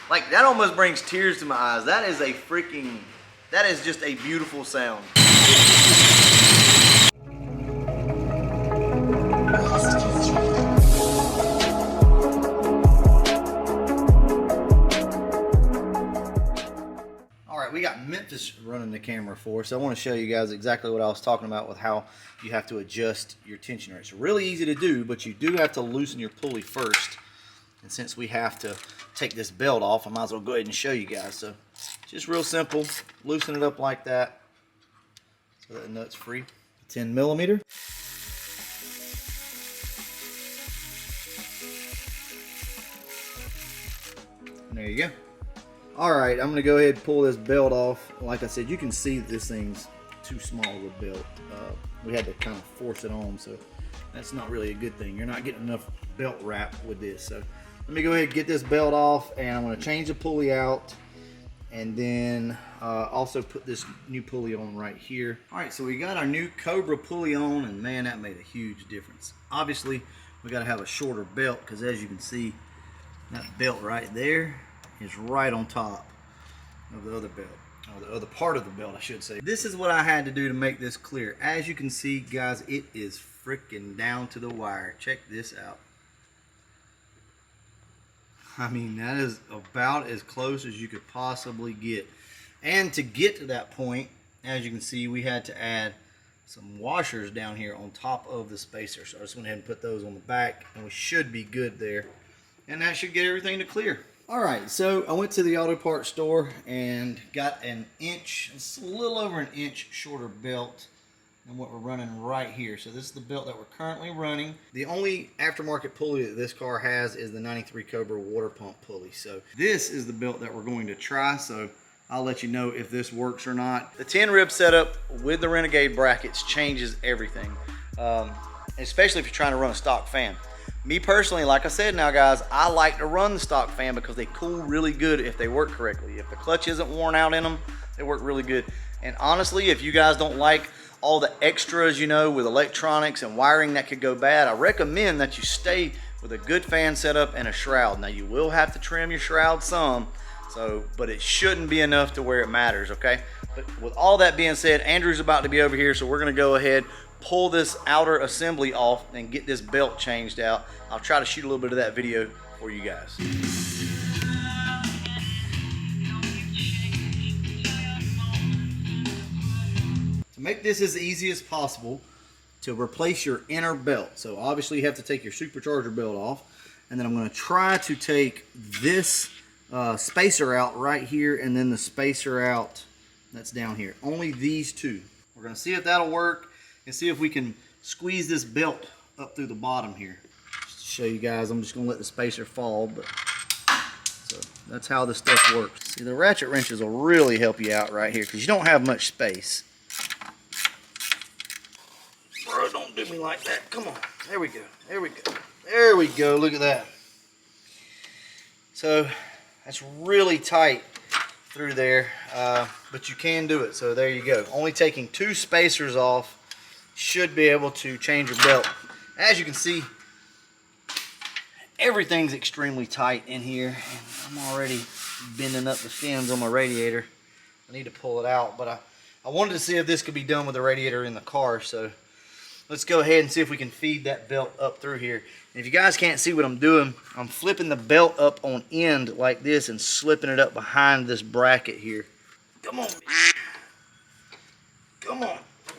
Like, that almost brings tears to my eyes. That is just a beautiful sound. All right, we got Memphis running the camera for us. I want to show you guys exactly what I was talking about with how you have to adjust your tensioner. It's really easy to do, but you do have to loosen your pulley first. And since we have to take this belt off, I might as well go ahead and show you guys. So just real simple, loosen it up like that so that the nut's free. 10 millimeter. And there you go. All right, I'm gonna go ahead and pull this belt off. Like I said, you can see that this thing's too small of a belt. We had to kind of force it on, so that's not really a good thing. You're not getting enough belt wrap with this. So let me go ahead and get this belt off, and I'm gonna change the pulley out, and then also put this new pulley on right here. All right, so we got our new Cobra pulley on, and man, that made a huge difference. Obviously, we gotta have a shorter belt, because as you can see, that belt right there is right on top of the other belt, or the other part of the belt, I should say. This is what I had to do to make this clear. As you can see, guys, it is freaking down to the wire. Check this out. I mean, that is about as close as you could possibly get. And to get to that point, as you can see, we had to add some washers down here on top of the spacer. So I just went ahead and put those on the back, and we should be good there. And that should get everything to clear. All right, so I went to the auto parts store and got an inch, it's a little over an inch shorter belt than what we're running right here. So this is the belt that we're currently running. The only aftermarket pulley that this car has is the 93 Cobra water pump pulley. So this is the belt that we're going to try. So I'll let you know if this works or not. The 10 rib setup with the Renegade brackets changes everything, especially if you're trying to run a stock fan. Me personally, like I said now, guys, I like to run the stock fan because they cool really good if they work correctly. If the clutch isn't worn out in them, they work really good. And honestly, if you guys don't like all the extras, you know, with electronics and wiring that could go bad, I recommend that you stay with a good fan setup and a shroud. Now, you will have to trim your shroud some, but it shouldn't be enough to where it matters, okay? But with all that being said, Andrew's about to be over here, so we're gonna go ahead, pull this outer assembly off and get this belt changed out. I'll try to shoot a little bit of that video for you guys. To make this as easy as possible, to replace your inner belt, so obviously you have to take your supercharger belt off, and then I'm going to try to take this spacer out right here, and then the spacer out that's down here. Only these two. We're going to see if that'll work and see if we can squeeze this belt up through the bottom here. Just to show you guys, I'm just going to let the spacer fall, but so that's how this stuff works. See, the ratchet wrenches will really help you out right here because you don't have much space. Bro, don't do me like that. Come on. There we go. There we go. There we go. Look at that. So that's really tight through there, but you can do it. So there you go. Only taking two spacers off should be able to change your belt. As you can see, everything's extremely tight in here. I'm already bending up the fins on my radiator. I need to pull it out, but I wanted to see if this could be done with the radiator in the car. So let's go ahead and see if we can feed that belt up through here. And if you guys can't see what I'm doing, I'm flipping the belt up on end like this and slipping it up behind this bracket here. Come on. Come on.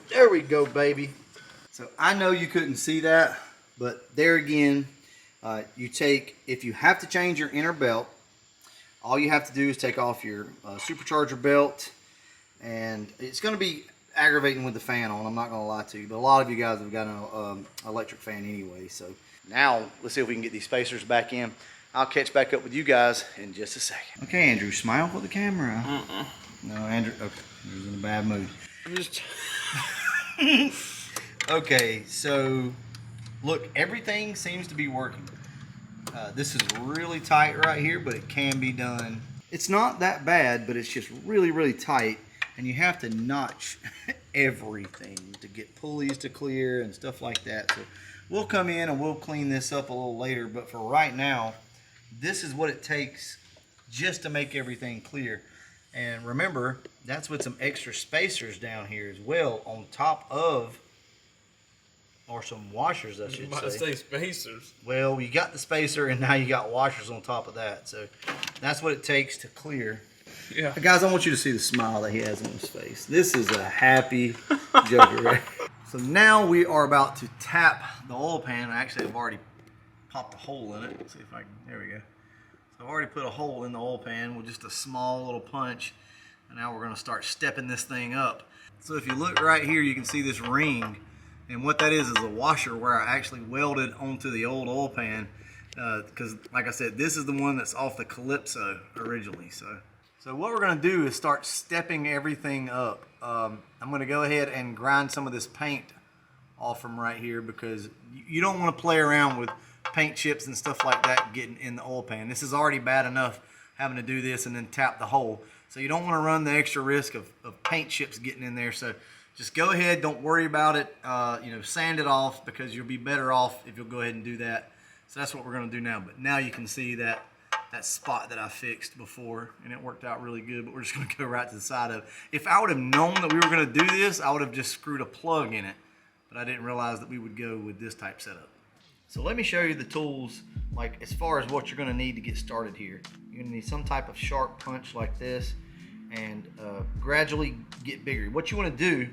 There we go, baby. So I know you couldn't see that, but there again, if you have to change your inner belt, all you have to do is take off your supercharger belt, and it's going to be aggravating with the fan on, I'm not going to lie to you, but a lot of you guys have got an electric fan anyway. So now let's see if we can get these spacers back in. I'll catch back up with you guys in just a second. Okay, Andrew, smile for the camera. No, Andrew, okay, he's in a bad mood. I'm just... Okay, so look, everything seems to be working. This is really tight right here, but it can be done. It's not that bad, but it's just really, really tight, and you have to notch everything to get pulleys to clear and stuff like that. So we'll come in and we'll clean this up a little later, but for right now, this is what it takes just to make everything clear. And remember, that's with some extra spacers down here as well on top of, or some washers, I should say. Spacers. Well, you got the spacer and now you got washers on top of that. So that's what it takes to clear. Yeah. Guys, I want you to see the smile that he has on his face. This is a happy joker, right? So now we are about to tap the oil pan. Actually, I've already popped a hole in it. Let's see if I can, there we go. So I've already put a hole in the oil pan with just a small little punch. And now we're gonna start stepping this thing up. So if you look right here, you can see this ring. And what that is a washer where I actually welded onto the old oil pan. Because like I said, this is the one that's off the Calypso originally. So what we're gonna do is start stepping everything up. I'm gonna go ahead and grind some of this paint off from right here because you don't wanna play around with paint chips and stuff like that getting in the oil pan. This is already bad enough having to do this and then tap the hole. So you don't wanna run the extra risk of paint chips getting in there. So just go ahead, don't worry about it. Sand it off because you'll be better off if you'll go ahead and do that. So that's what we're gonna do now. But now you can see that spot that I fixed before, and it worked out really good, but we're just gonna go right to the side of it. If I would have known that we were gonna do this, I would have just screwed a plug in it, but I didn't realize that we would go with this type setup. So let me show you the tools, like as far as what you're gonna need to get started here. You're gonna need some type of sharp punch like this, and gradually get bigger. What you wanna do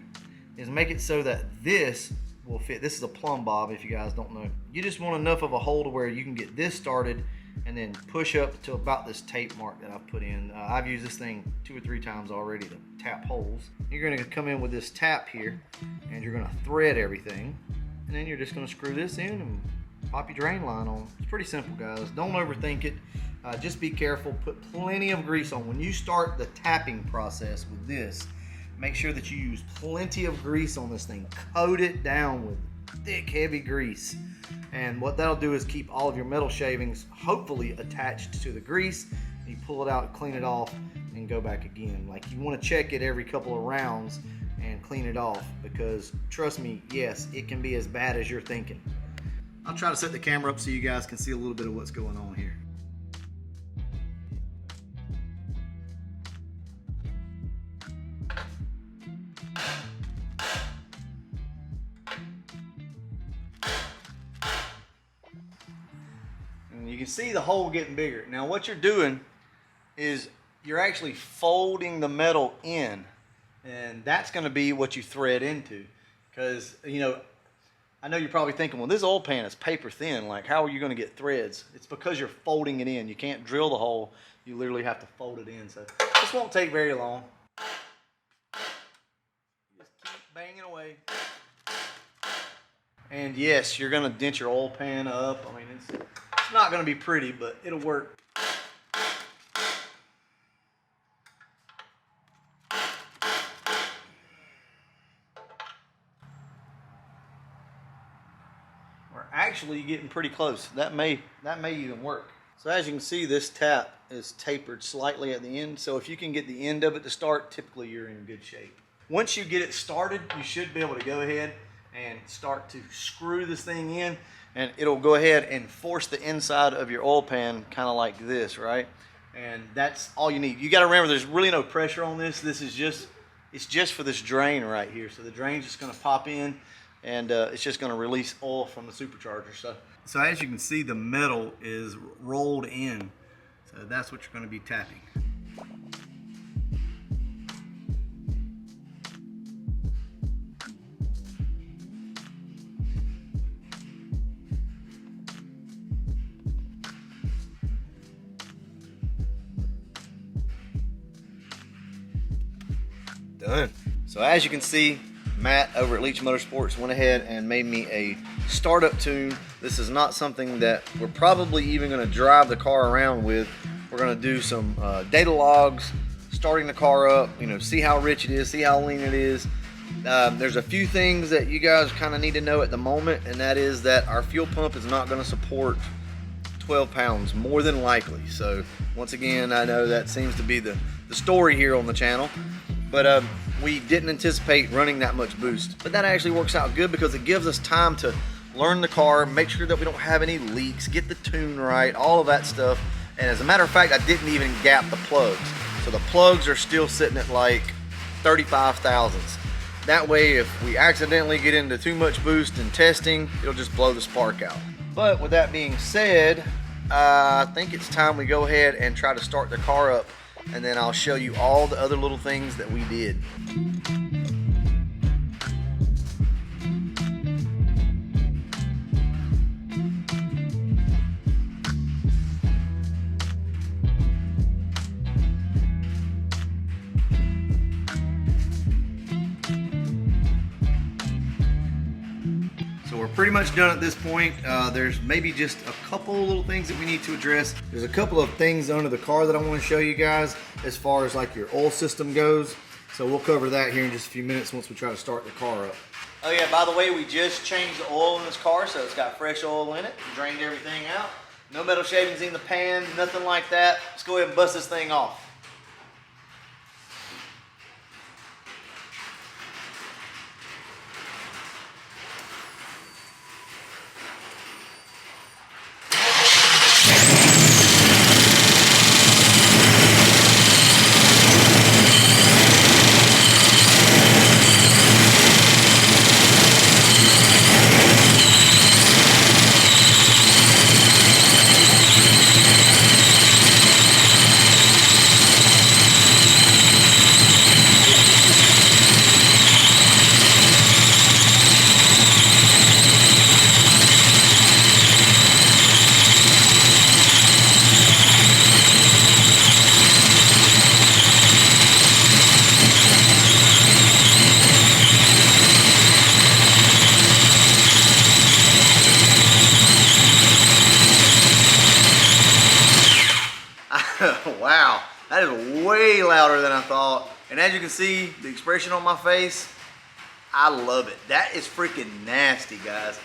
is make it so that this will fit. This is a plumb bob, if you guys don't know. You just want enough of a hole to where you can get this started and then push up to about this tape mark that I've put in. I've used this thing 2 or 3 times already to tap holes. You're gonna come in with this tap here and you're gonna thread everything. And then you're just gonna screw this in and pop your drain line on. It's pretty simple, guys. Don't overthink it. Just be careful, put plenty of grease on. When you start the tapping process with this, make sure that you use plenty of grease on this thing. Coat it down with thick, heavy grease. And what that'll do is keep all of your metal shavings hopefully attached to the grease. You pull it out, clean it off, and go back again. Like, you want to check it every couple of rounds and clean it off, because trust me, yes, it can be as bad as you're thinking. I'll try to set the camera up so you guys can see a little bit of what's going on here. You can see the hole getting bigger. Now what you're doing is you're actually folding the metal in, and that's going to be what you thread into. Because, I know you're probably thinking, well, this oil pan is paper thin, like how are you going to get threads? It's because you're folding it in. You can't drill the hole, you literally have to fold it in. So this won't take very long. Just keep banging away. And yes, you're going to dent your oil pan up. I mean, it's not going to be pretty, but it'll work. We're actually getting pretty close. That may even work. So as you can see, this tap is tapered slightly at the end. So if you can get the end of it to start, typically you're in good shape. Once you get it started, you should be able to go ahead and start to screw this thing in, and it'll go ahead and force the inside of your oil pan kind of like this, right? And that's all you need. You got to remember, there's really no pressure on this. This is it's just for this drain right here. So the drain's just going to pop in, and it's just going to release oil from the supercharger. So as you can see, the metal is rolled in. So that's what you're going to be tapping. Done. So as you can see, Matt over at Leach Motorsports went ahead and made me a startup tune. This is not something that we're probably even going to drive the car around with. We're going to do some data logs, starting the car up, see how rich it is, see how lean it is. There's a few things that you guys kind of need to know at the moment, and that is that our fuel pump is not going to support 12 pounds, more than likely. So once again, I know that seems to be the story here on the channel. But we didn't anticipate running that much boost. But that actually works out good because it gives us time to learn the car, make sure that we don't have any leaks, get the tune right, all of that stuff. And as a matter of fact, I didn't even gap the plugs. So the plugs are still sitting at like 35 thousandths. That way, if we accidentally get into too much boost in testing, it'll just blow the spark out. But with that being said, I think it's time we go ahead and try to start the car up, and then I'll show you all the other little things that we did. So we're pretty much done at this point. There's maybe just a couple little things that we need to address. There's a couple of things under the car that I want to show you guys as far as like your oil system goes. So we'll cover that here in just a few minutes once we try to start the car up. Oh yeah, by the way, we just changed the oil in this car, so it's got fresh oil in it. Drained everything out. No metal shavings in the pan, nothing like that. Let's go ahead and bust this thing off. Wow, that is way louder than I thought. And as you can see, the expression on my face, I love it. That is freaking nasty, guys.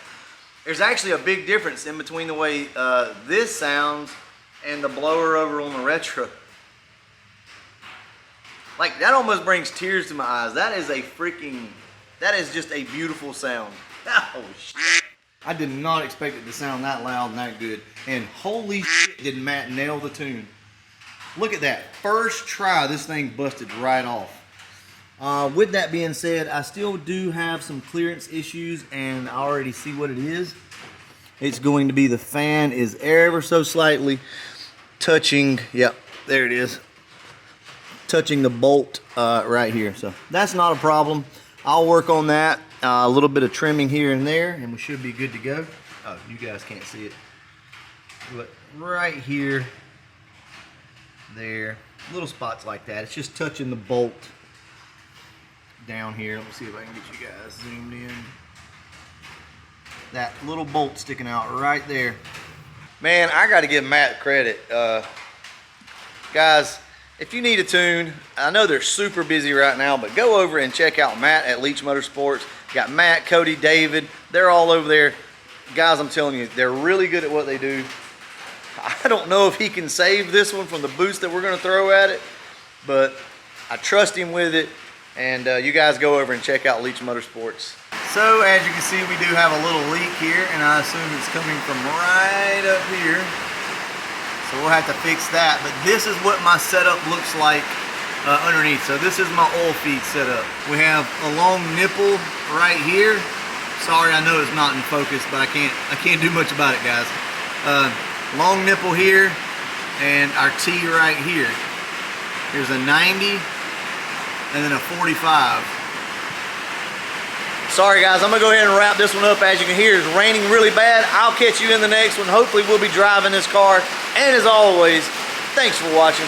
There's actually a big difference in between the way this sounds and the blower over on the retro. Like, that almost brings tears to my eyes. That is just a beautiful sound. Oh, shit. I did not expect it to sound that loud and that good. And holy shit, did Matt nail the tune. Look at that. First try, this thing busted right off. With that being said, I still do have some clearance issues, and I already see what it is. It's going to be the fan is ever so slightly touching, yep, there it is, touching the bolt right here. So that's not a problem. I'll work on that. A little bit of trimming here and there, and we should be good to go. Oh, you guys can't see it. But right here, there, little spots like that. It's just touching the bolt down here. Let me see if I can get you guys zoomed in. That little bolt sticking out right there. Man, I got to give Matt credit. Guys, if you need a tune, I know they're super busy right now, but go over and check out Matt at Leach Motorsports. You got Matt, Cody, David. They're all over there. Guys, I'm telling you, they're really good at what they do. I don't know if he can save this one from the boost that we're going to throw at it, but I trust him with it. And you guys go over and check out Leach Motorsports. So as you can see, we do have a little leak here, and I assume it's coming from right up here. So we'll have to fix that. But this is what my setup looks like underneath. So this is my oil feed setup. We have a long nipple right here. Sorry, I know it's not in focus, but I can't do much about it, guys. Long nipple here, and our T right here. Here's a 90 and then a 45. Sorry guys, I'm gonna go ahead and wrap this one up. As you can hear, it's raining really bad. I'll catch you in the next one. Hopefully we'll be driving this car. And as always, thanks for watching.